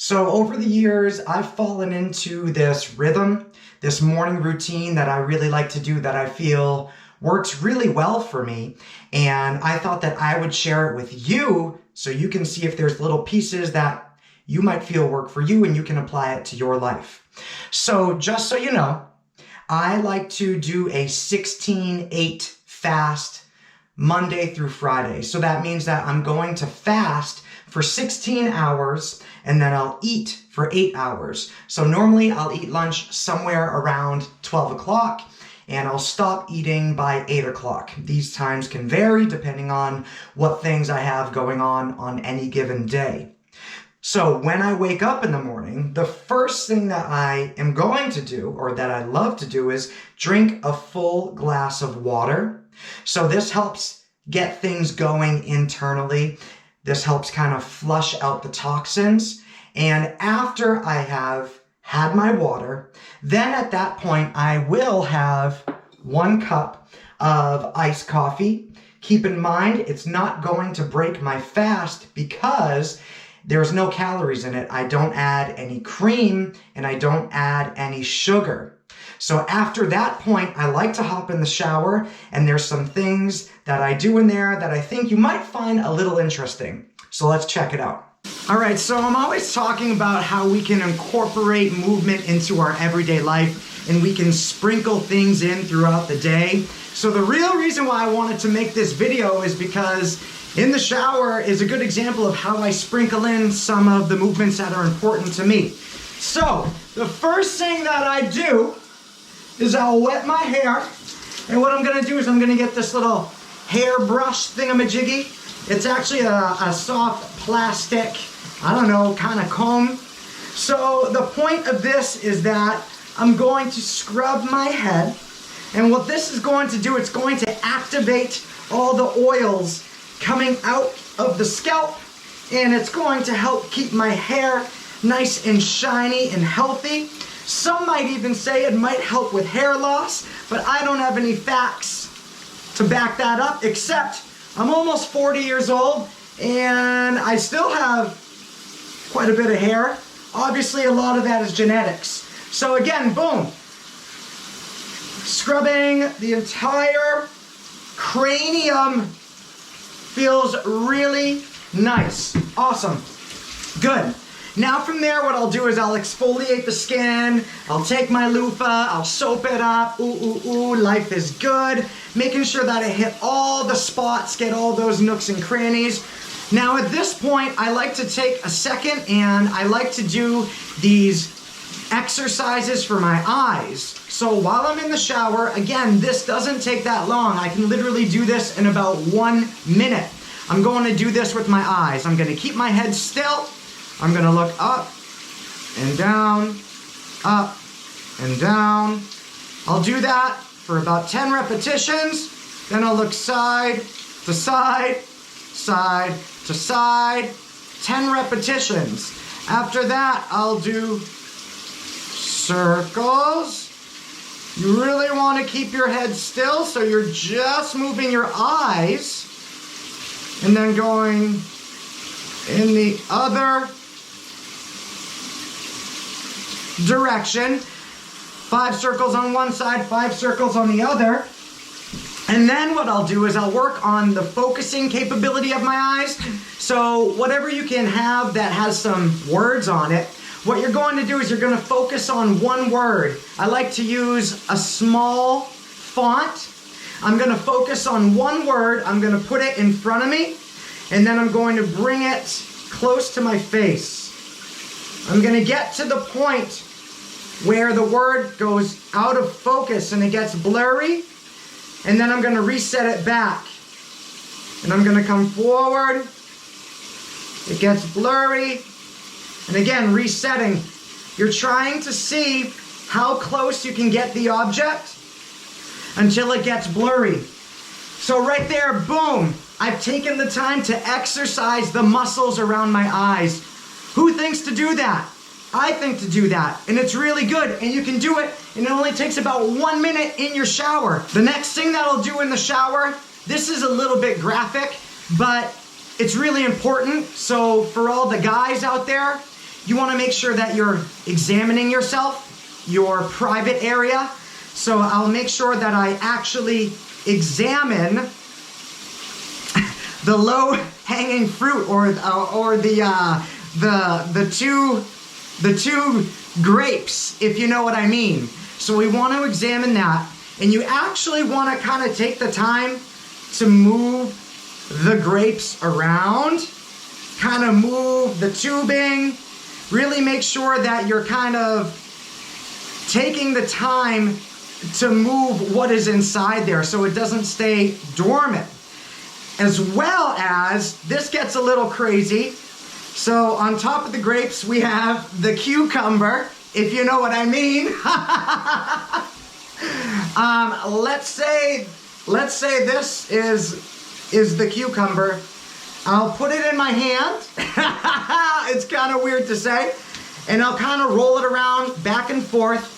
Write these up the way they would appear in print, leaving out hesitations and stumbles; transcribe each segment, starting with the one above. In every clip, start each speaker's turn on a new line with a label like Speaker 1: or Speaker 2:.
Speaker 1: So over the years, I've fallen into this rhythm, this morning routine that I really like to do that I feel works really well for me. And I thought that I would share it with you so you can see if there's little pieces that you might feel work for you and you can apply it to your life. So just so you know, I like to do a 16-8 fast Monday through Friday. So that means that I'm going to fast for 16 hours and then I'll eat for 8 hours. So normally I'll eat lunch somewhere around 12 o'clock and I'll stop eating by 8 o'clock. These times can vary depending on what things I have going on any given day. So when I wake up in the morning, the first thing that I am going to do, or that I love to do, is drink a full glass of water. So this helps get things going internally. This helps kind of flush out the toxins. And after I have had my water, then at that point, I will have 1 cup of iced coffee. Keep in mind, it's not going to break my fast because there's no calories in it. I don't add any cream and I don't add any sugar. So after that point, I like to hop in the shower and there's some things that I do in there that I think you might find a little interesting. So let's check it out. All right, so I'm always talking about how we can incorporate movement into our everyday life and we can sprinkle things in throughout the day. So the real reason why I wanted to make this video is because in the shower is a good example of how I sprinkle in some of the movements that are important to me. So the first thing that I do is I'll wet my hair. And what I'm gonna do is I'm gonna get this little hairbrush thingamajiggy. It's actually a soft plastic, I don't know, kind of comb. So the point of this is that I'm going to scrub my head. And what this is going to do, it's going to activate all the oils coming out of the scalp, and it's going to help keep my hair nice and shiny and healthy. Some might even say it might help with hair loss, but I don't have any facts to back that up, except I'm almost 40 years old and I still have quite a bit of hair. Obviously a lot of that is genetics. So again, boom, scrubbing the entire cranium feels really nice. Awesome. Good. Now from there, what I'll do is I'll exfoliate the skin. I'll take my loofah, I'll soap it up. Ooh, ooh, ooh, life is good. Making sure that I hit all the spots, get all those nooks and crannies. Now at this point, I like to take a second and I like to do these exercises for my eyes. So while I'm in the shower, again, this doesn't take that long. I can literally do this in about 1 minute. I'm going to do this with my eyes. I'm going to keep my head still. I'm going to look up and down, up and down. I'll do that for about 10 repetitions. Then I'll look side to side, side to side, 10 repetitions. After that, I'll do circles. You really want to keep your head still, so you're just moving your eyes and then going in the other direction. 5 circles on one side, 5 circles on the other. And then what I'll do is I'll work on the focusing capability of my eyes. So whatever you can have that has some words on it, what you're going to do is you're going to focus on one word. I like to use a small font. I'm going to focus on one word. I'm going to put it in front of me, and then I'm going to bring it close to my face. I'm going to get to the point where the word goes out of focus and it gets blurry, and then I'm going to reset it back. And I'm going to come forward. It gets blurry. And again, resetting. You're trying to see how close you can get the object until it gets blurry. So right there, boom, I've taken the time to exercise the muscles around my eyes. Who thinks to do that? I think to do that, and it's really good, and you can do it, and it only takes about 1 minute in your shower. The next thing that I'll do in the shower, this is a little bit graphic, but it's really important. So for all the guys out there, you want to make sure that you're examining yourself, your private area. So I'll make sure that I actually examine the low-hanging fruit, or the two grapes, if you know what I mean. So we want to examine that, and you actually want to kind of take the time to move the grapes around, kind of move the tubing, really make sure that you're kind of taking the time to move what is inside there so it doesn't stay dormant. As well as, this gets a little crazy. So on top of the grapes, we have the cucumber, if you know what I mean. Let's say this is the cucumber. I'll put it in my hand. It's kind of weird to say. And I'll kind of roll it around back and forth.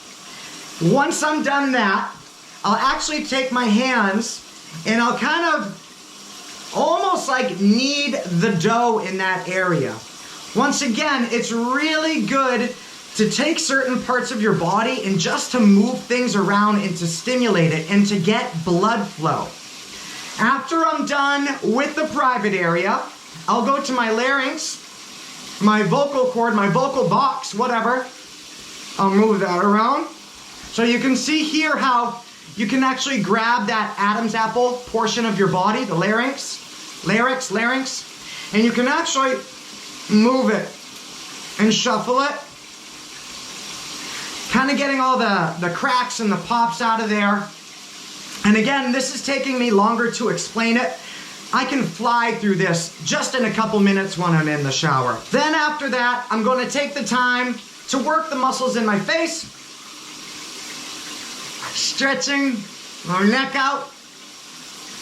Speaker 1: Once I'm done that, I'll actually take my hands and I'll kind of almost like knead the dough in that area. Once again, it's really good to take certain parts of your body and just to move things around and to stimulate it and to get blood flow. After I'm done with the private area, I'll go to my larynx, my vocal cord, my vocal box, whatever. I'll move that around. So you can see here how you can actually grab that Adam's apple portion of your body, the larynx, and you can actually move it and shuffle it. Kind of getting all the cracks and the pops out of there. And again, this is taking me longer to explain it. I can fly through this just in a couple minutes when I'm in the shower. Then after that, I'm going to take the time to work the muscles in my face, stretching my neck out,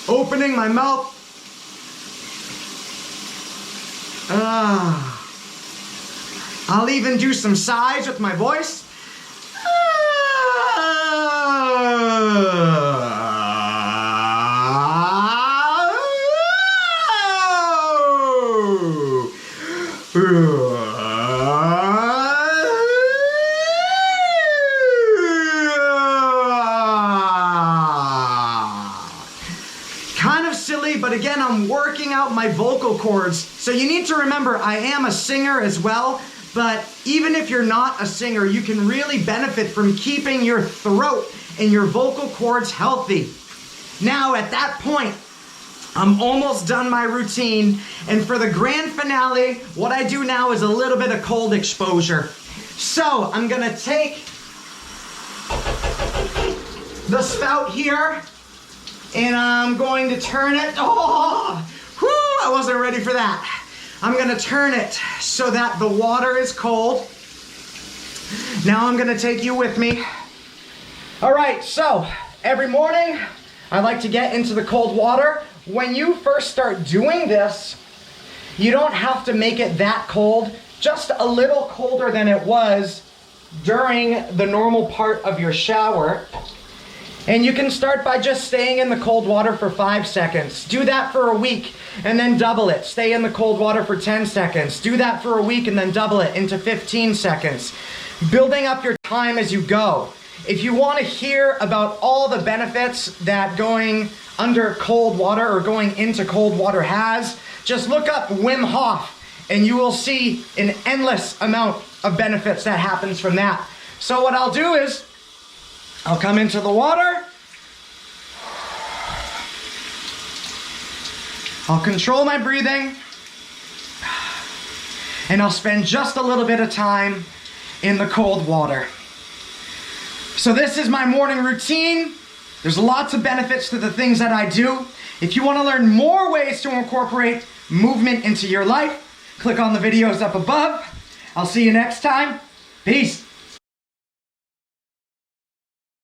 Speaker 1: opening my mouth. I'll even do some sighs with my voice. Kind of silly, but again, I'm working out my vocal cords. So you need to remember, I am a singer as well, but even if you're not a singer, you can really benefit from keeping your throat and your vocal cords healthy. Now, at that point, I'm almost done my routine, and for the grand finale, what I do now is a little bit of cold exposure. So, I'm gonna take the spout here, and I'm going to turn it. Oh, whew, I wasn't ready for that. I'm gonna turn it so that the water is cold. Now I'm gonna take you with me. All right, so every morning, I like to get into the cold water. When you first start doing this, you don't have to make it that cold, just a little colder than it was during the normal part of your shower. And you can start by just staying in the cold water for 5 seconds. Do that for a week and then double it. Stay in the cold water for 10 seconds. Do that for a week and then double it into 15 seconds. Building up your time as you go. If you want to hear about all the benefits that going under cold water or going into cold water has, just look up Wim Hof and you will see an endless amount of benefits that happens from that. So what I'll do is, I'll come into the water, I'll control my breathing, and I'll spend just a little bit of time in the cold water. So this is my morning routine. There's lots of benefits to the things that I do. If you want to learn more ways to incorporate movement into your life, click on the videos up above. I'll see you next time. Peace.